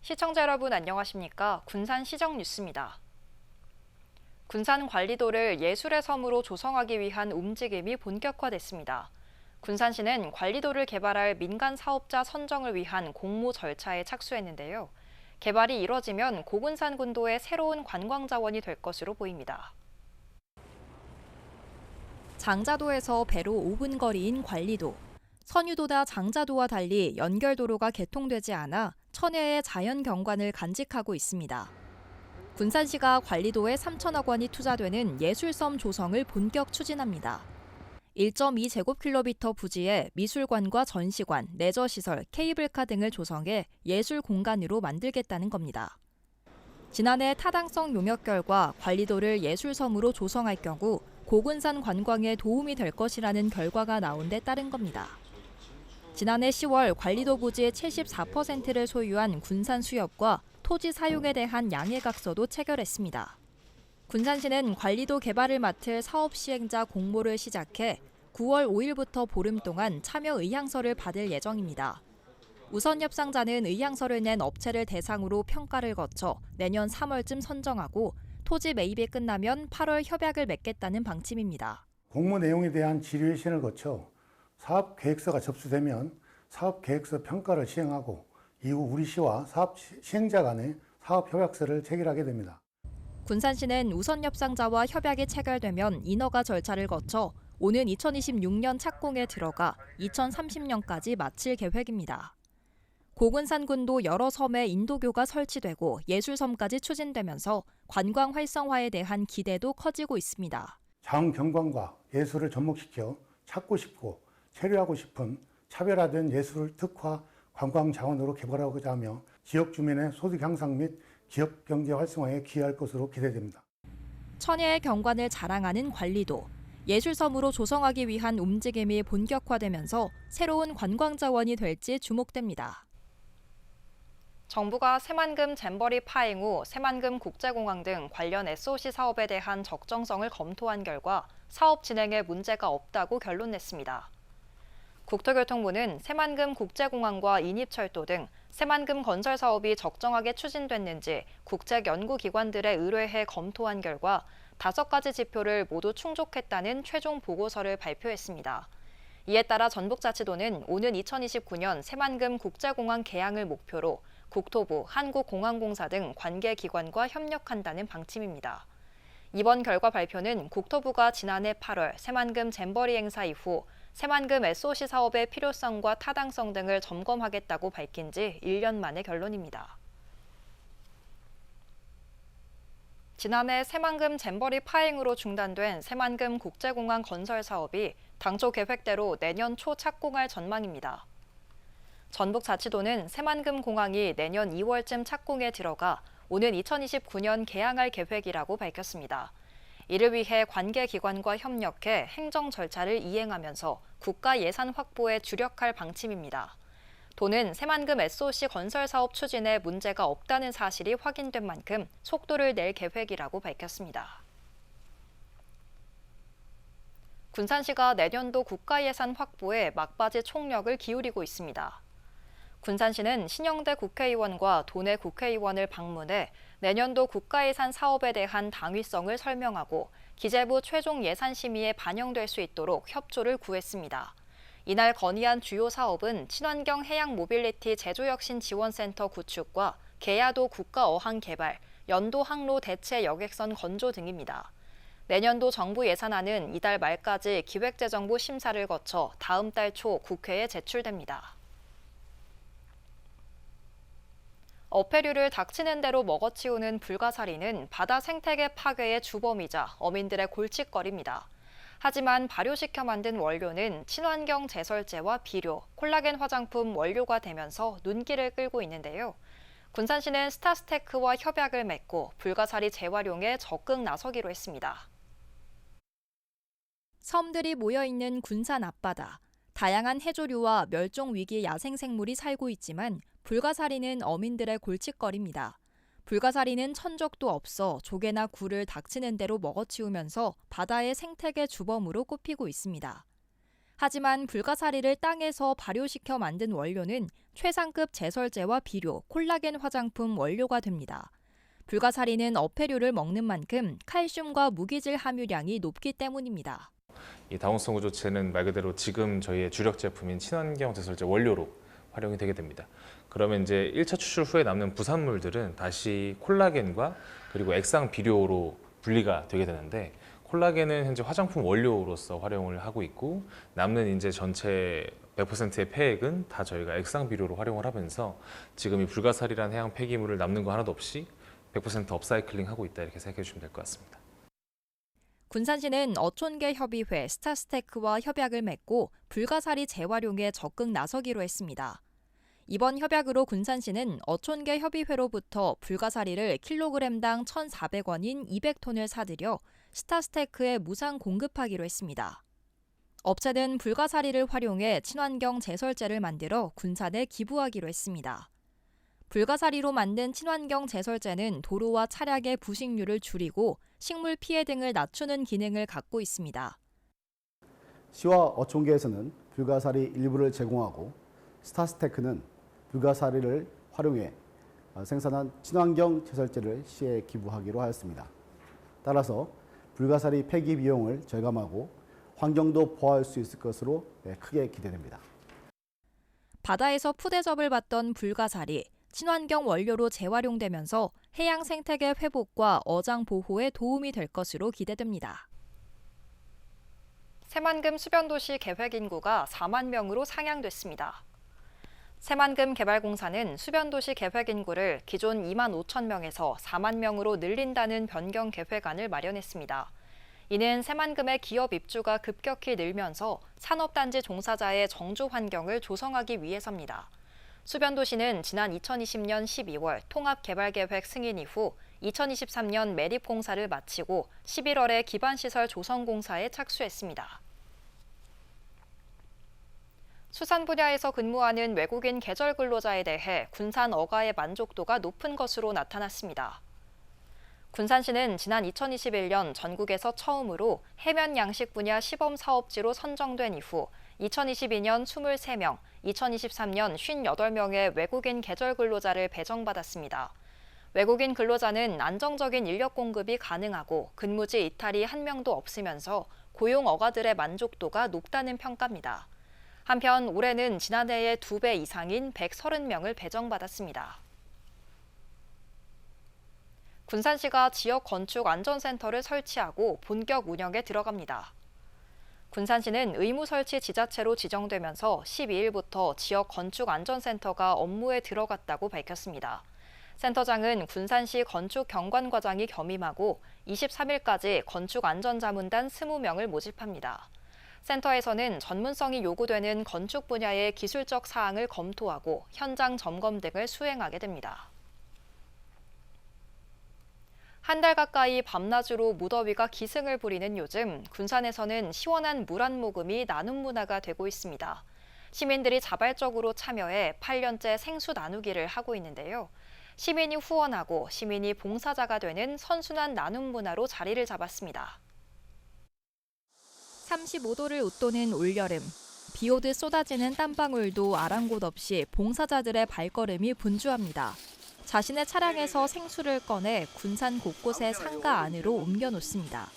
시청자 여러분 안녕하십니까? 군산시정 뉴스입니다. 군산 관리도를 예술의 섬으로 조성하기 위한 움직임이 본격화됐습니다. 군산시는 관리도를 개발할 민간 사업자 선정을 위한 공모 절차에 착수했는데요. 개발이 이뤄지면 고군산 군도의 새로운 관광 자원이 될 것으로 보입니다. 장자도에서 배로 5분 거리인 관리도. 선유도나 장자도와 달리 연결도로가 개통되지 않아 천혜의 자연 경관을 간직하고 있습니다. 군산시가 관리도에 3천억 원이 투자되는 예술섬 조성을 본격 추진합니다. 1.2제곱킬로미터 부지에 미술관과 전시관, 레저시설, 케이블카 등을 조성해 예술 공간으로 만들겠다는 겁니다. 지난해 타당성 용역 결과 관리도를 예술섬으로 조성할 경우 고군산 관광에 도움이 될 것이라는 결과가 나온 데 따른 겁니다. 지난해 10월 관리도 부지의 74%를 소유한 군산수협과 토지 사용에 대한 양해각서도 체결했습니다. 군산시는 관리도 개발을 맡을 사업 시행자 공모를 시작해 9월 5일부터 보름 동안 참여 의향서를 받을 예정입니다. 우선 협상자는 의향서를 낸 업체를 대상으로 평가를 거쳐 내년 3월쯤 선정하고 토지 매입이 끝나면 8월 협약을 맺겠다는 방침입니다. 공모 내용에 대한 질의회신을 거쳐 사업계획서가 접수되면 사업계획서 평가를 시행하고 이후 우리 시와 사업 시행자 간의 사업협약서를 체결하게 됩니다. 군산시는 우선 협상자와 협약이 체결되면 인허가 절차를 거쳐 오는 2026년 착공에 들어가 2030년까지 마칠 계획입니다. 고군산군도 여러 섬에 인도교가 설치되고 예술섬까지 추진되면서 관광 활성화에 대한 기대도 커지고 있습니다. 자연 경관과 예술을 접목시켜 찾고 싶고 체류하고 싶은 차별화된 예술 특화 관광 자원으로 개발하고자 하며 지역 주민의 소득 향상 및 지역 경제 활성화에 기여할 것으로 기대됩니다. 천혜의 경관을 자랑하는 관리도, 예술섬으로 조성하기 위한 움직임이 본격화되면서 새로운 관광 자원이 될지 주목됩니다. 정부가 새만금 잼버리 파행 후 새만금 국제공항 등 관련 SOC 사업에 대한 적정성을 검토한 결과 사업 진행에 문제가 없다고 결론냈습니다. 국토교통부는 새만금 국제공항과 인입철도 등 새만금 건설 사업이 적정하게 추진됐는지 국책연구기관들에 의뢰해 검토한 결과 5가지 지표를 모두 충족했다는 최종 보고서를 발표했습니다. 이에 따라 전북자치도는 오는 2029년 새만금 국제공항 개항을 목표로 국토부, 한국공항공사 등 관계기관과 협력한다는 방침입니다. 이번 결과 발표는 국토부가 지난해 8월 새만금 잼버리 행사 이후 새만금 SOC 사업의 필요성과 타당성 등을 점검하겠다고 밝힌 지 1년 만의 결론입니다. 지난해 새만금 잼버리 파행으로 중단된 새만금 국제공항 건설 사업이 당초 계획대로 내년 초 착공할 전망입니다. 전북자치도는 새만금 공항이 내년 2월쯤 착공에 들어가 오는 2029년 개항할 계획이라고 밝혔습니다. 이를 위해 관계기관과 협력해 행정 절차를 이행하면서 국가 예산 확보에 주력할 방침입니다. 도는 새만금 SOC 건설 사업 추진에 문제가 없다는 사실이 확인된 만큼 속도를 낼 계획이라고 밝혔습니다. 군산시가 내년도 국가 예산 확보에 막바지 총력을 기울이고 있습니다. 군산시는 신영대 국회의원과 도내 국회의원을 방문해 내년도 국가예산 사업에 대한 당위성을 설명하고 기재부 최종 예산 심의에 반영될 수 있도록 협조를 구했습니다. 이날 건의한 주요 사업은 친환경 해양 모빌리티 제조혁신지원센터 구축과 계야도 국가어항 개발, 연도 항로 대체 여객선 건조 등입니다. 내년도 정부 예산안은 이달 말까지 기획재정부 심사를 거쳐 다음 달 초 국회에 제출됩니다. 어패류를 닥치는 대로 먹어치우는 불가사리는 바다 생태계 파괴의 주범이자 어민들의 골칫거리입니다. 하지만 발효시켜 만든 원료는 친환경 제설제와 비료, 콜라겐 화장품 원료가 되면서 눈길을 끌고 있는데요. 군산시는 스타스테크와 협약을 맺고 불가사리 재활용에 적극 나서기로 했습니다. 섬들이 모여있는 군산 앞바다. 다양한 해조류와 멸종위기 야생생물이 살고 있지만 불가사리는 어민들의 골칫거리입니다. 불가사리는 천적도 없어 조개나 굴을 닥치는 대로 먹어치우면서 바다의 생태계 주범으로 꼽히고 있습니다. 하지만 불가사리를 땅에서 발효시켜 만든 원료는 최상급 제설제와 비료, 콜라겐 화장품 원료가 됩니다. 불가사리는 어패류를 먹는 만큼 칼슘과 무기질 함유량이 높기 때문입니다. 이 다운성 구조체는 말 그대로 지금 저희의 주력 제품인 친환경 제설제 원료로 활용이 되게 됩니다. 그러면 이제 1차 추출 후에 남는 부산물들은 다시 콜라겐과 그리고 액상 비료로 분리가 되게 되는데, 콜라겐은 현재 화장품 원료로서 활용을 하고 있고, 남는 이제 전체 100%의 폐액은 다 저희가 액상 비료로 활용을 하면서 지금 이 불가사리란 해양 폐기물을 남는 거 하나도 없이 100% 업사이클링 하고 있다, 이렇게 생각해 주시면 될 것 같습니다. 군산시는 어촌계 협의회 스타스테크와 협약을 맺고 불가사리 재활용에 적극 나서기로 했습니다. 이번 협약으로 군산시는 어촌계 협의회로부터 불가사리를 킬로그램당 1,400원인 200톤을 사들여 스타스테크에 무상 공급하기로 했습니다. 업체는 불가사리를 활용해 친환경 제설제를 만들어 군산에 기부하기로 했습니다. 불가사리로 만든 친환경 제설제는 도로와 차량의 부식률을 줄이고 식물 피해 등을 낮추는 기능을 갖고 있습니다. 시와 어촌계에서는 불가사리 일부를 제공하고 스타스테크는 불가사리를 활용해 생산한 친환경 제설제를 시에 기부하기로 하였습니다. 따라서 불가사리 폐기 비용을 절감하고 환경도 보호할 수 있을 것으로 크게 기대됩니다. 바다에서 푸대접을 받던 불가사리, 친환경 원료로 재활용되면서 해양 생태계 회복과 어장 보호에 도움이 될 것으로 기대됩니다. 새만금 수변도시 계획 인구가 4만 명으로 상향됐습니다. 새만금 개발공사는 수변도시 계획 인구를 기존 2만 5천 명에서 4만 명으로 늘린다는 변경 계획안을 마련했습니다. 이는 새만금의 기업 입주가 급격히 늘면서 산업단지 종사자의 정주 환경을 조성하기 위해서입니다. 수변도시는 지난 2020년 12월 통합개발계획 승인 이후 2023년 매립공사를 마치고 11월에 기반시설 조성공사에 착수했습니다. 수산 분야에서 근무하는 외국인 계절 근로자에 대해 군산 어가의 만족도가 높은 것으로 나타났습니다. 군산시는 지난 2021년 전국에서 처음으로 해면 양식 분야 시범 사업지로 선정된 이후 2022년 23명, 2023년 58명의 외국인 계절 근로자를 배정받았습니다. 외국인 근로자는 안정적인 인력 공급이 가능하고 근무지 이탈이 한 명도 없으면서 고용 어가들의 만족도가 높다는 평가입니다. 한편 올해는 지난해의 2배 이상인 130명을 배정받았습니다. 군산시가 지역 건축 안전센터를 설치하고 본격 운영에 들어갑니다. 군산시는 의무 설치 지자체로 지정되면서 12일부터 지역 건축 안전센터가 업무에 들어갔다고 밝혔습니다. 센터장은 군산시 건축경관과장이 겸임하고 23일까지 건축안전자문단 20명을 모집합니다. 센터에서는 전문성이 요구되는 건축 분야의 기술적 사항을 검토하고 현장 점검 등을 수행하게 됩니다. 한 달 가까이 밤낮으로 무더위가 기승을 부리는 요즘 군산에서는 시원한 물 한 모금이 나눔 문화가 되고 있습니다. 시민들이 자발적으로 참여해 8년째 생수 나누기를 하고 있는데요. 시민이 후원하고 시민이 봉사자가 되는 선순환 나눔 문화로 자리를 잡았습니다. 35도를 웃도는 올여름. 비 오듯 쏟아지는 땀방울도 아랑곳 없이 봉사자들의 발걸음이 분주합니다. 자신의 차량에서 생수를 꺼내 군산 곳곳의 상가 안으로 옮겨놓습니다.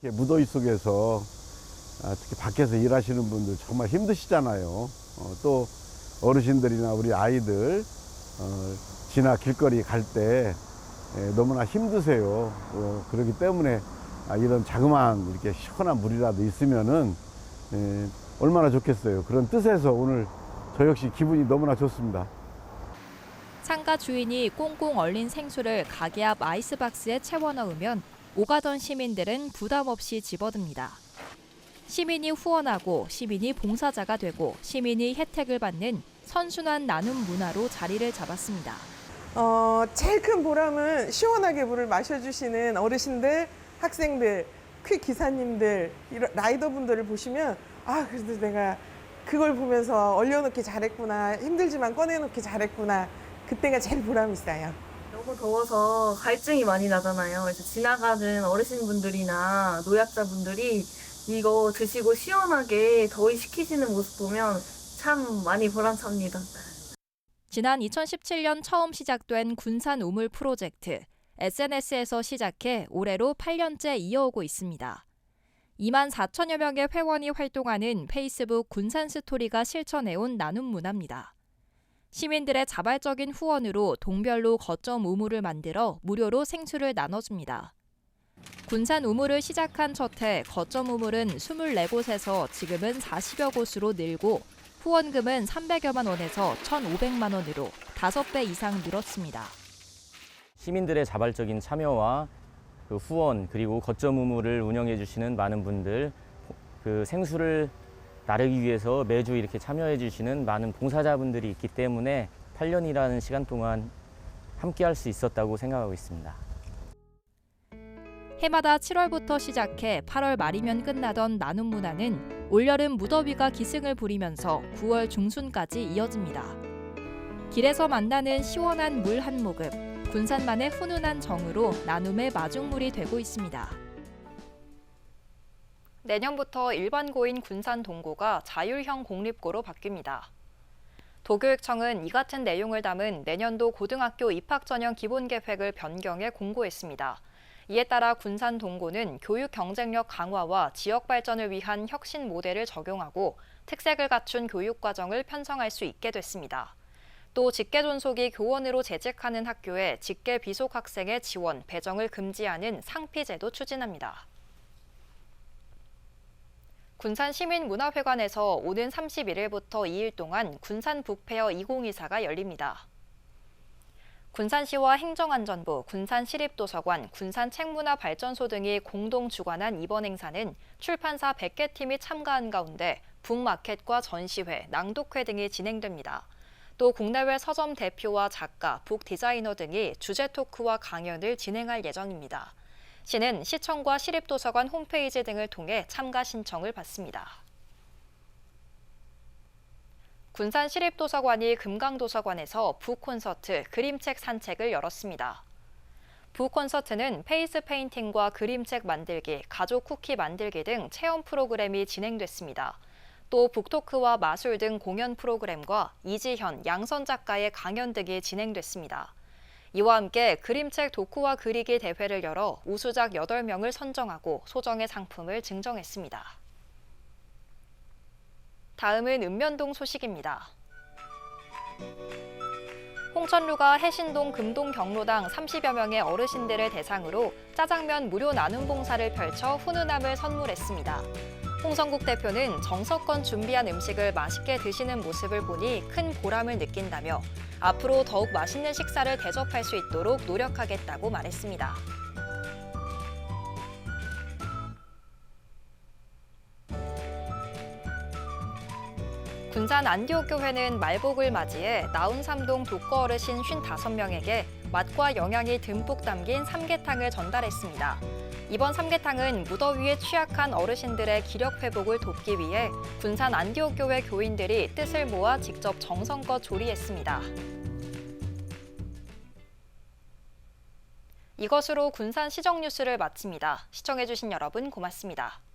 무더위 속에서 특히 밖에서 일하시는 분들 정말 힘드시잖아요. 또 어르신들이나 우리 아이들 지나 길거리 갈 때 너무나 힘드세요. 그렇기 때문에 이런 자그마한 이렇게 시원한 물이라도 있으면은 얼마나 좋겠어요. 그런 뜻에서 오늘 저 역시 기분이 너무나 좋습니다. 상가 주인이 꽁꽁 얼린 생수를 가게 앞 아이스박스에 채워 넣으면 오가던 시민들은 부담 없이 집어듭니다. 시민이 후원하고 시민이 봉사자가 되고 시민이 혜택을 받는 선순환 나눔 문화로 자리를 잡았습니다. 제일 큰 보람은 시원하게 물을 마셔주시는 어르신들, 학생들, 퀵 기사님들, 이런 라이더분들을 보시면 그래도 내가 그걸 보면서 얼려놓기 잘했구나, 힘들지만 꺼내놓기 잘했구나, 그때가 제일 보람 있어요. 너무 더워서 갈증이 많이 나잖아요. 그래서 지나가는 어르신분들이나 노약자분들이 이거 드시고 시원하게 더위 식히시는 모습 보면 참 많이 보람찹니다. 지난 2017년 처음 시작된 군산 우물 프로젝트. SNS에서 시작해 올해로 8년째 이어오고 있습니다. 2만 4천여 명의 회원이 활동하는 페이스북 군산 스토리가 실천해온 나눔 문화입니다. 시민들의 자발적인 후원으로 동별로 거점 우물을 만들어 무료로 생수를 나눠줍니다. 군산 우물을 시작한 첫 해 거점 우물은 24곳에서 지금은 40여 곳으로 늘고 후원금은 300여만 원에서 1,500만 원으로 5배 이상 늘었습니다. 시민들의 자발적인 참여와 그 후원 그리고 거점 우물을 운영해 주시는 많은 분들, 그 생수를 나르기 위해서 매주 이렇게 참여해 주시는 많은 봉사자분들이 있기 때문에 8년이라는 시간 동안 함께 할 수 있었다고 생각하고 있습니다. 해마다 7월부터 시작해 8월 말이면 끝나던 나눔 문화는 올여름 무더위가 기승을 부리면서 9월 중순까지 이어집니다. 길에서 만나는 시원한 물 한 모금, 군산만의 훈훈한 정으로 나눔의 마중물이 되고 있습니다. 내년부터 일반고인 군산 동고가 자율형 공립고로 바뀝니다. 도교육청은 이 같은 내용을 담은 내년도 고등학교 입학 전형 기본 계획을 변경해 공고했습니다. 이에 따라 군산 동고는 교육 경쟁력 강화와 지역 발전을 위한 혁신 모델을 적용하고 특색을 갖춘 교육 과정을 편성할 수 있게 됐습니다. 또 직계 존속이 교원으로 재직하는 학교에 직계 비속 학생의 지원, 배정을 금지하는 상피제도 추진합니다. 군산시민문화회관에서 오는 31일부터 2일 동안 군산 북페어 2024가 열립니다. 군산시와 행정안전부, 군산시립도서관, 군산책문화발전소 등이 공동 주관한 이번 행사는 출판사 100개 팀이 참가한 가운데 북마켓과 전시회, 낭독회 등이 진행됩니다. 또 국내외 서점 대표와 작가, 북디자이너 등이 주제 토크와 강연을 진행할 예정입니다. 시는 시청과 시립도서관 홈페이지 등을 통해 참가 신청을 받습니다. 군산시립도서관이 금강도서관에서 북콘서트, 그림책 산책을 열었습니다. 북콘서트는 페이스 페인팅과 그림책 만들기, 가족 쿠키 만들기 등 체험 프로그램이 진행됐습니다. 또 북토크와 마술 등 공연 프로그램과 이지현, 양선 작가의 강연 등이 진행됐습니다. 이와 함께 그림책 도쿠와 그리기 대회를 열어 우수작 8명을 선정하고 소정의 상품을 증정했습니다. 다음은 읍면동 소식입니다. 홍천루가 해신동 금동 경로당 30여 명의 어르신들을 대상으로 짜장면 무료 나눔 봉사를 펼쳐 훈훈함을 선물했습니다. 홍성국 대표는 정석권 준비한 음식을 맛있게 드시는 모습을 보니 큰 보람을 느낀다며 앞으로 더욱 맛있는 식사를 대접할 수 있도록 노력하겠다고 말했습니다. 군산 안디옥교회는 말복을 맞이해 나운삼동 독거 어르신 55명에게 맛과 영양이 듬뿍 담긴 삼계탕을 전달했습니다. 이번 삼계탕은 무더위에 취약한 어르신들의 기력 회복을 돕기 위해 군산 안디옥교회 교인들이 뜻을 모아 직접 정성껏 조리했습니다. 이것으로 군산 시정 뉴스를 마칩니다. 시청해주신 여러분 고맙습니다.